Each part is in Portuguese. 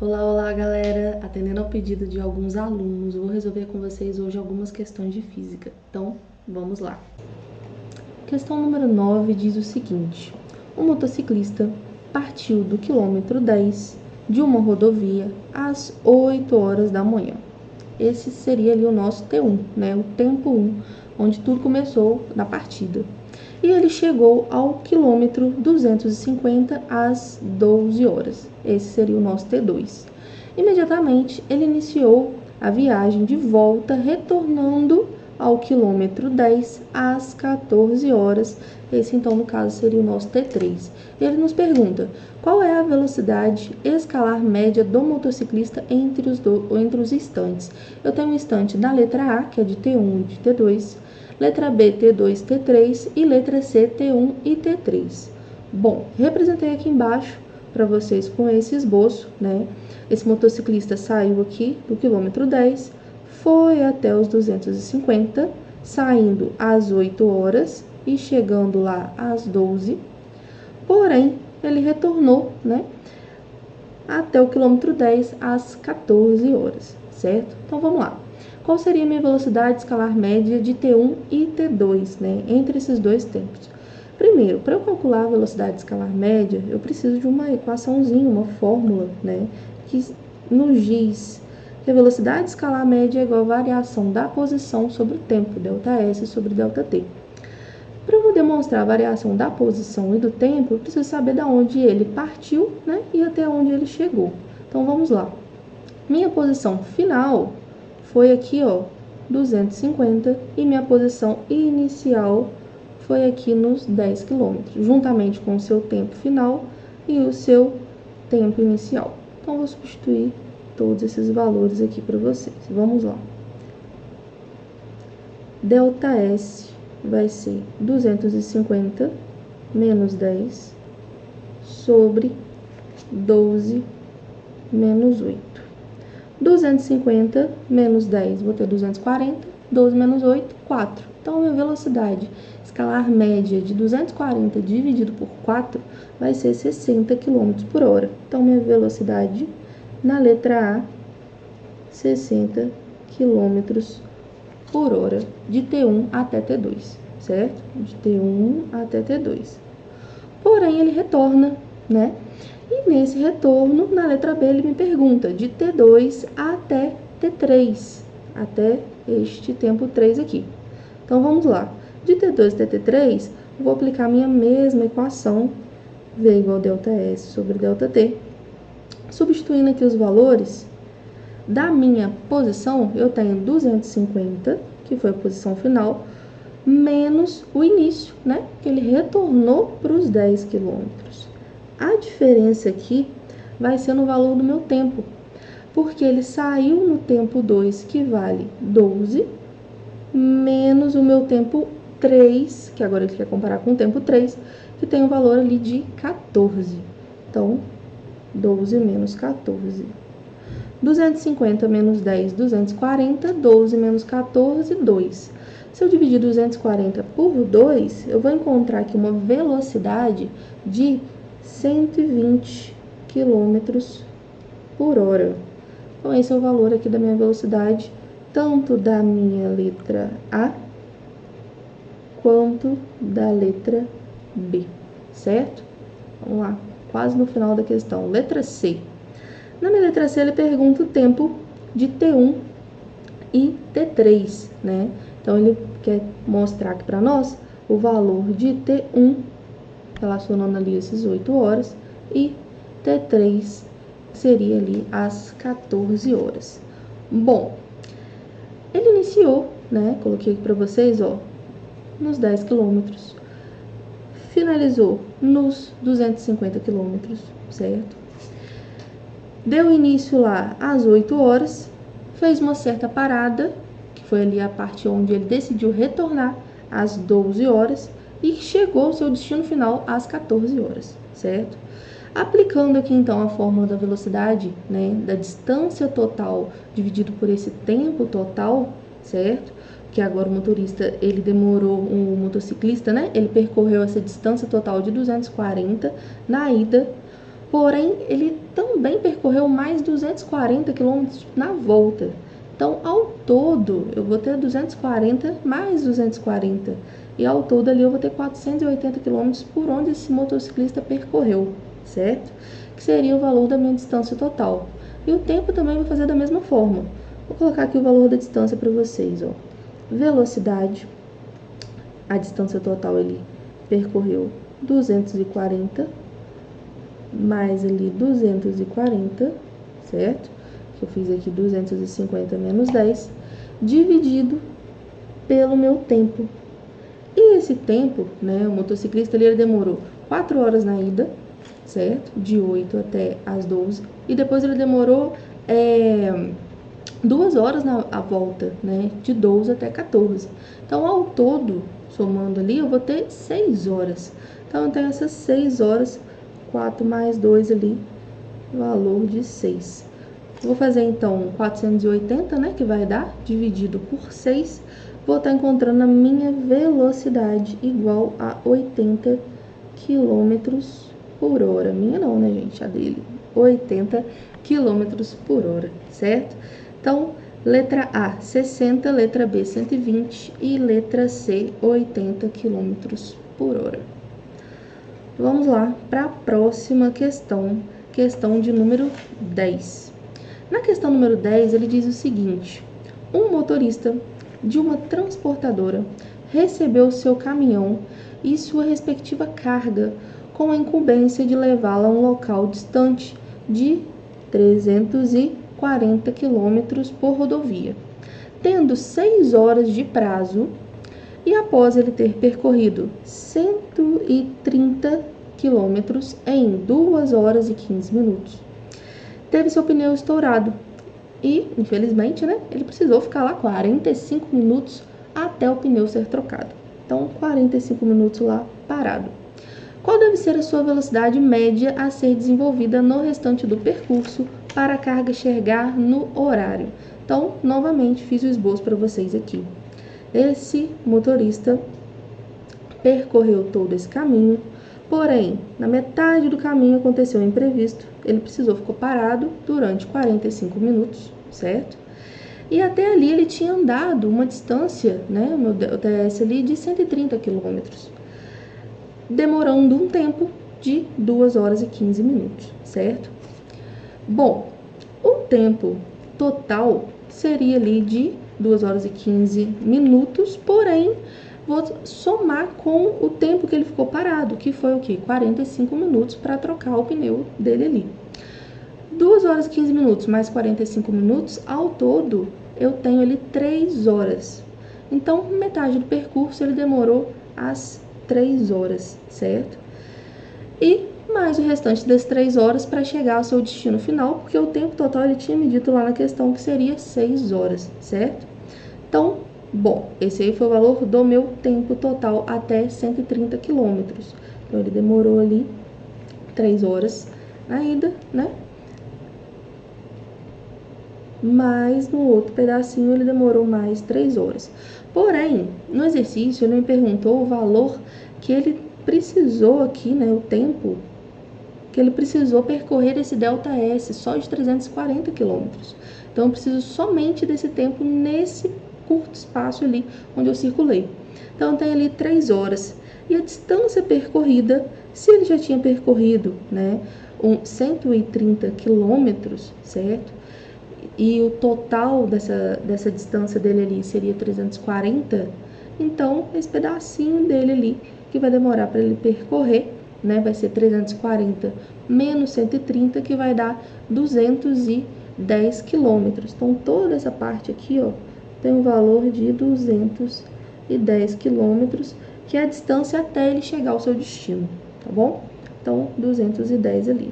Olá, olá galera! Atendendo ao pedido de alguns alunos, eu vou resolver com vocês hoje algumas questões de física. Então, vamos lá. Questão número 9 diz o seguinte: um motociclista partiu do quilômetro 10 de uma rodovia às 8 horas da manhã. Esse seria ali o nosso T1, né? O tempo 1, onde tudo começou na partida. E ele chegou ao quilômetro 250 às 12 horas. Esse seria o nosso T2. Imediatamente, ele iniciou a viagem de volta, retornando ao quilômetro 10 às 14 horas. Esse, então, no caso, seria o nosso T3. Ele nos pergunta qual é a velocidade escalar média do motociclista entre os instantes. Eu tenho um instante da letra A, que é de T1 e de T2, letra B, T2, T3 e letra C, T1 e T3. Bom, representei aqui embaixo para vocês com esse esboço, né? Esse motociclista saiu aqui do quilômetro 10, foi até os 250, saindo às 8 horas e chegando lá às 12. Porém, ele retornou, né, até o quilômetro 10 às 14 horas, certo? Então, vamos lá. Qual seria a minha velocidade escalar média de T1 e T2, né, entre esses dois tempos? Primeiro, para eu calcular a velocidade escalar média, eu preciso de uma equaçãozinha, uma fórmula, né, que nos diz que a velocidade escalar média é igual a variação da posição sobre o tempo, ΔS sobre ΔT. Para eu demonstrar a variação da posição e do tempo, eu preciso saber de onde ele partiu, né, e até onde ele chegou. Então, vamos lá. Minha posição final foi aqui, ó, 250, e minha posição inicial foi aqui nos 10 km, juntamente com o seu tempo final e o seu tempo inicial. Então, vou substituir todos esses valores aqui para vocês. Vamos lá. ΔS vai ser 250 menos 10 sobre 12 menos 8. 250 menos 10, vou ter 240, 12 menos 8, 4. Então, a minha velocidade escalar média de 240 dividido por 4 vai ser 60 km por hora. Então, minha velocidade na letra A, 60 km por hora, de T1 até T2, certo? De T1 até T2. Porém, ele retorna, né? E nesse retorno, na letra B, ele me pergunta de T2 até T3, até este tempo 3 aqui. Então, vamos lá. De T2 até T3, eu vou aplicar a minha mesma equação, V igual a ΔS sobre ΔT. Substituindo aqui os valores, da minha posição, eu tenho 250, que foi a posição final, menos o início, né? Que ele retornou para os 10 quilômetros. A diferença aqui vai ser no valor do meu tempo, porque ele saiu no tempo 2, que vale 12, menos o meu tempo 3, que agora ele quer comparar com o tempo 3, que tem um valor ali de 14. Então, 12 menos 14. 250 menos 10, 240, 12 menos 14, 2. Se eu dividir 240 por 2, eu vou encontrar aqui uma velocidade de 120 km por hora. Então, esse é o valor aqui da minha velocidade, tanto da minha letra A, quanto da letra B, certo? Vamos lá, quase no final da questão. Letra C. Na minha letra C, ele pergunta o tempo de T1 e T3, né? Então, ele quer mostrar aqui para nós o valor de T1, relacionando ali esses 8 horas, e T3 seria ali às 14 horas. Bom, ele iniciou, né? Coloquei aqui para vocês, ó, nos 10 quilômetros. Finalizou nos 250 quilômetros, certo? Deu início lá às 8 horas, fez uma certa parada, que foi ali a parte onde ele decidiu retornar às 12 horas e chegou ao seu destino final às 14 horas, certo? Aplicando aqui então a fórmula da velocidade, né, da distância total dividido por esse tempo total, certo? Que agora o motorista, ele demorou, o motociclista, né, ele percorreu essa distância total de 240 na ida, porém ele também percorreu mais 240 km na volta. Então, ao todo, eu vou ter 240 mais 240. E ao todo ali eu vou ter 480 km por onde esse motociclista percorreu, certo? Que seria o valor da minha distância total. E o tempo também eu vou fazer da mesma forma. Vou colocar aqui o valor da distância para vocês, ó. Velocidade, a distância total ele percorreu 240, mais ali 240, certo? Que eu fiz aqui 250 menos 10, dividido pelo meu tempo. E esse tempo, né, o motociclista ele demorou 4 horas na ida, certo? De 8 até as 12. E depois ele demorou 2 horas na volta, né? De 12 até 14. Então, ao todo, somando ali, eu vou ter 6 horas. Então, eu tenho essas 6 horas, 4 mais 2 ali, valor de 6. Vou fazer, então, 480, né? Que vai dar, dividido por 6. Vou estar encontrando a minha velocidade igual a 80 km por hora. Minha não, né, gente? A dele. 80 km por hora, certo? Então, letra A, 60, letra B, 120 e letra C, 80 km por hora. Vamos lá para a próxima questão, questão de número 10. Na questão número 10, ele diz o seguinte: um motorista de uma transportadora recebeu seu caminhão e sua respectiva carga com a incumbência de levá-la a um local distante de 340 km por rodovia, tendo 6 horas de prazo, e após ele ter percorrido 130 km em 2 horas e 15 minutos, teve seu pneu estourado e, infelizmente, né, ele precisou ficar lá 45 minutos até o pneu ser trocado. Então, 45 minutos lá parado. Qual deve ser a sua velocidade média a ser desenvolvida no restante do percurso para a carga chegar no horário? Então, novamente, fiz o esboço para vocês aqui. Esse motorista percorreu todo esse caminho, porém, na metade do caminho aconteceu um imprevisto, ele ficou parado durante 45 minutos, certo? E até ali ele tinha andado uma distância, né, o meu TS ali, de 130 km, demorando um tempo de 2 horas e 15 minutos, certo? Bom, o tempo total seria ali de 2 horas e 15 minutos, porém, vou somar com o tempo que ele ficou parado, que foi o quê? 45 minutos para trocar o pneu dele ali. 2 horas e 15 minutos mais 45 minutos, ao todo, eu tenho ali 3 horas. Então, metade do percurso ele demorou as 3 horas, certo? E mais o restante das 3 horas para chegar ao seu destino final, porque o tempo total ele tinha me dito lá na questão que seria 6 horas, certo? Então, bom, esse aí foi o valor do meu tempo total até 130 km. Então, ele demorou ali 3 horas na ida, né? Mas no outro pedacinho ele demorou mais 3 horas. Porém, no exercício ele me perguntou o valor que ele precisou aqui, né, o tempo que ele precisou percorrer esse ΔS só de 340 km. Então eu preciso somente desse tempo nesse curto espaço ali onde eu circulei. Então tem ali 3 horas. E a distância percorrida, se ele já tinha percorrido, né, 130 quilômetros, certo? E o total dessa distância dele ali seria 340, então esse pedacinho dele ali que vai demorar para ele percorrer, né, vai ser 340 menos 130, que vai dar 210 quilômetros. Então toda essa parte aqui, ó, tem um valor de 210 quilômetros, que é a distância até ele chegar ao seu destino, tá bom? Então 210 ali.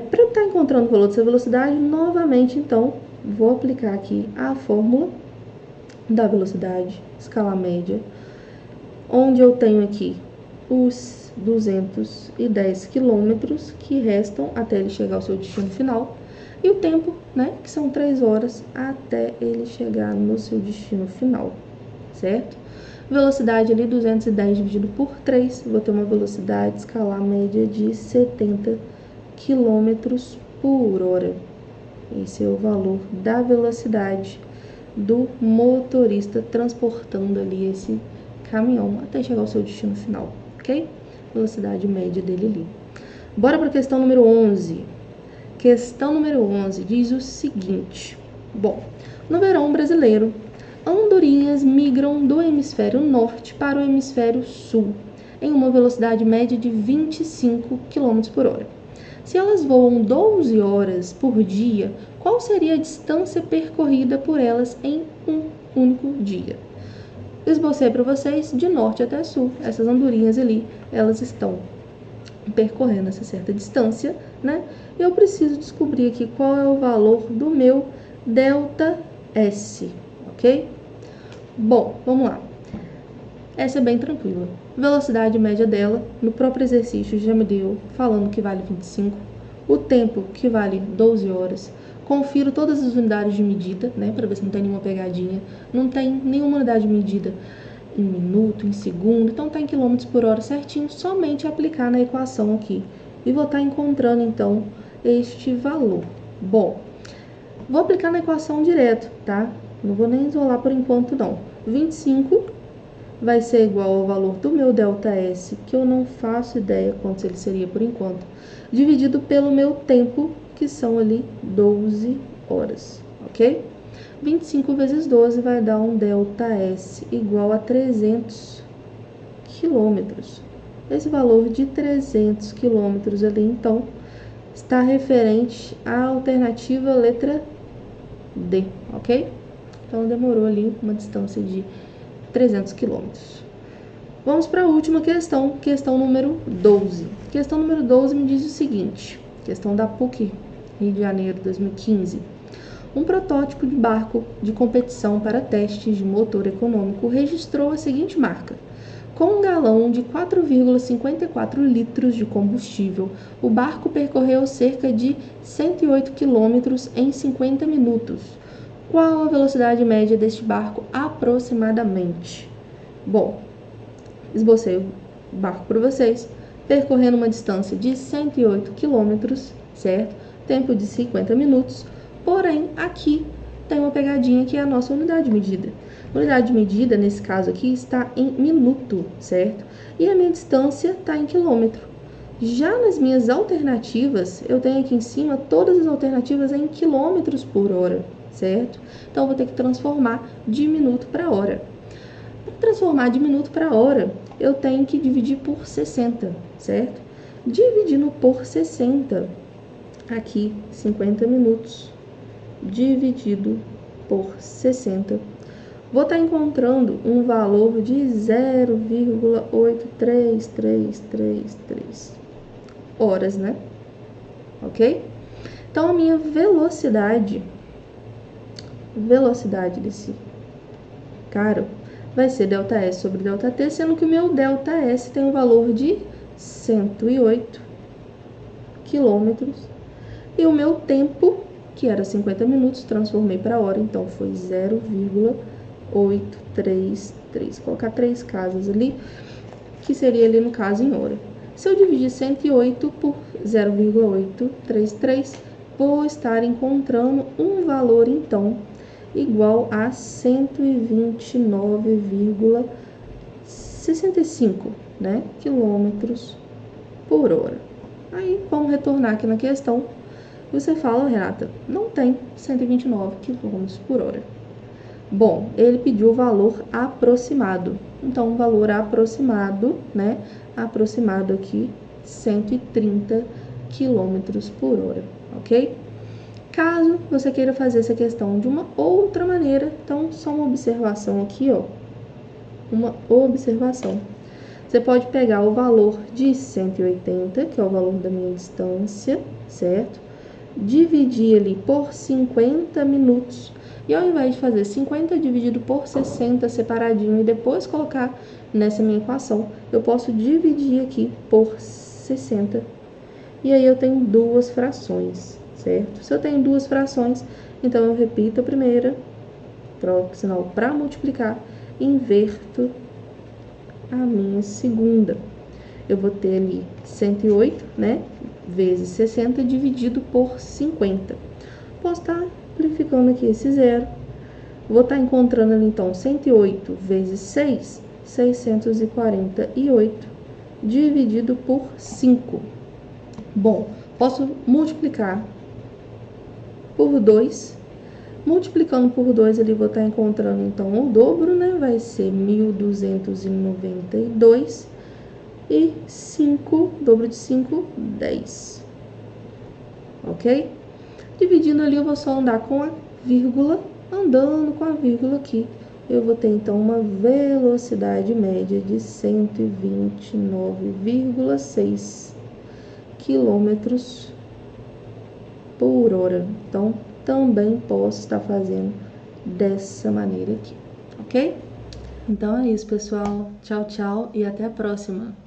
Para estar encontrando o valor dessa velocidade, novamente, então, vou aplicar aqui a fórmula da velocidade, escala média, onde eu tenho aqui os 210 quilômetros que restam até ele chegar ao seu destino final, e o tempo, né, que são 3 horas até ele chegar no seu destino final, certo? Velocidade ali 210 dividido por 3, vou ter uma velocidade escalar média de 70 km por hora. Esse é o valor da velocidade do motorista transportando ali esse caminhão até chegar ao seu destino final, ok? Velocidade média dele ali. Bora para a questão número 11. Questão número 11 diz o seguinte. Bom, no verão brasileiro, andorinhas migram do hemisfério norte para o hemisfério sul em uma velocidade média de 25 km por hora. Se elas voam 12 horas por dia, qual seria a distância percorrida por elas em um único dia? Esbocei para vocês de norte até sul. Essas andorinhas ali, elas estão percorrendo essa certa distância, né? Eu preciso descobrir aqui qual é o valor do meu delta S, ok? Bom, vamos lá. Essa é bem tranquila. Velocidade média dela, no próprio exercício já me deu, falando que vale 25. O tempo, que vale 12 horas. Confiro todas as unidades de medida, né, para ver se não tem nenhuma pegadinha. Não tem nenhuma unidade de medida em minuto, em segundo, então tá em quilômetros por hora certinho, somente aplicar na equação aqui. E vou estar encontrando, então, este valor. Bom, vou aplicar na equação direto, tá? Não vou nem isolar por enquanto, não. 25 vai ser igual ao valor do meu delta S, que eu não faço ideia quanto ele seria por enquanto, dividido pelo meu tempo, que são ali 12 horas, ok? 25 vezes 12 vai dar um delta S igual a 300 quilômetros. Esse valor de 300 quilômetros ali, então, está referente à alternativa letra D, ok? Então, demorou ali uma distância de 300 quilômetros. Vamos para a última questão, questão número 12. Questão número 12 me diz o seguinte, questão da PUC, Rio de Janeiro, 2015. Um protótipo de barco de competição para testes de motor econômico registrou a seguinte marca. Com um galão de 4,54 litros de combustível, o barco percorreu cerca de 108 quilômetros em 50 minutos. Qual a velocidade média deste barco aproximadamente? Bom, esbocei o barco para vocês, percorrendo uma distância de 108 quilômetros, certo? Tempo de 50 minutos, porém aqui tem uma pegadinha que é a nossa unidade de medida. A unidade de medida, nesse caso aqui, está em minuto, certo? E a minha distância está em quilômetro. Já nas minhas alternativas, eu tenho aqui em cima todas as alternativas em quilômetros por hora, certo? Então, eu vou ter que transformar de minuto para hora. Para transformar de minuto para hora, eu tenho que dividir por 60, certo? Dividindo por 60, aqui 50 minutos, dividido por 60, vou estar encontrando um valor de 0,83333 horas, né? Ok? Então, a minha velocidade desse cara vai ser delta S sobre delta T, sendo que o meu delta S tem um valor de 108 quilômetros e o meu tempo, que era 50 minutos, transformei para hora, então foi 0,833. Colocar 3 casas ali, que seria ali no caso em hora. Se eu dividir 108 por 0,833, vou estar encontrando um valor, então, igual a 129,65, né, quilômetros por hora. Aí, vamos retornar aqui na questão. Você fala, Renata, não tem 129 quilômetros por hora. Bom, ele pediu o valor aproximado. Então, o valor aproximado, né, aproximado aqui, 130 quilômetros por hora, ok? Caso você queira fazer essa questão de uma outra maneira, então só uma observação aqui, ó. Uma observação. Você pode pegar o valor de 180, que é o valor da minha distância, certo? Dividir ali por 50 minutos. E ao invés de fazer 50 dividido por 60 separadinho e depois colocar nessa minha equação, eu posso dividir aqui por 60. E aí eu tenho duas frações, certo? Se eu tenho duas frações, então eu repito a primeira, troco o sinal para multiplicar, inverto a minha segunda. Eu vou ter ali 108, né, vezes 60 dividido por 50. Posso estar amplificando aqui esse zero. Vou estar encontrando ali, então, 108 vezes 6, 648, dividido por 5. Bom, posso multiplicar por 2. Multiplicando por 2, ali vou estar encontrando, então, o dobro, né? Vai ser 1.292. E 5, dobro de 5, 10. Ok? Dividindo ali, eu vou só andar com a vírgula. Andando com a vírgula aqui, eu vou ter, então, uma velocidade média de 129,6 quilômetros por hora. Então, também posso estar fazendo dessa maneira aqui, ok? Então é isso, pessoal. Tchau, tchau e até a próxima.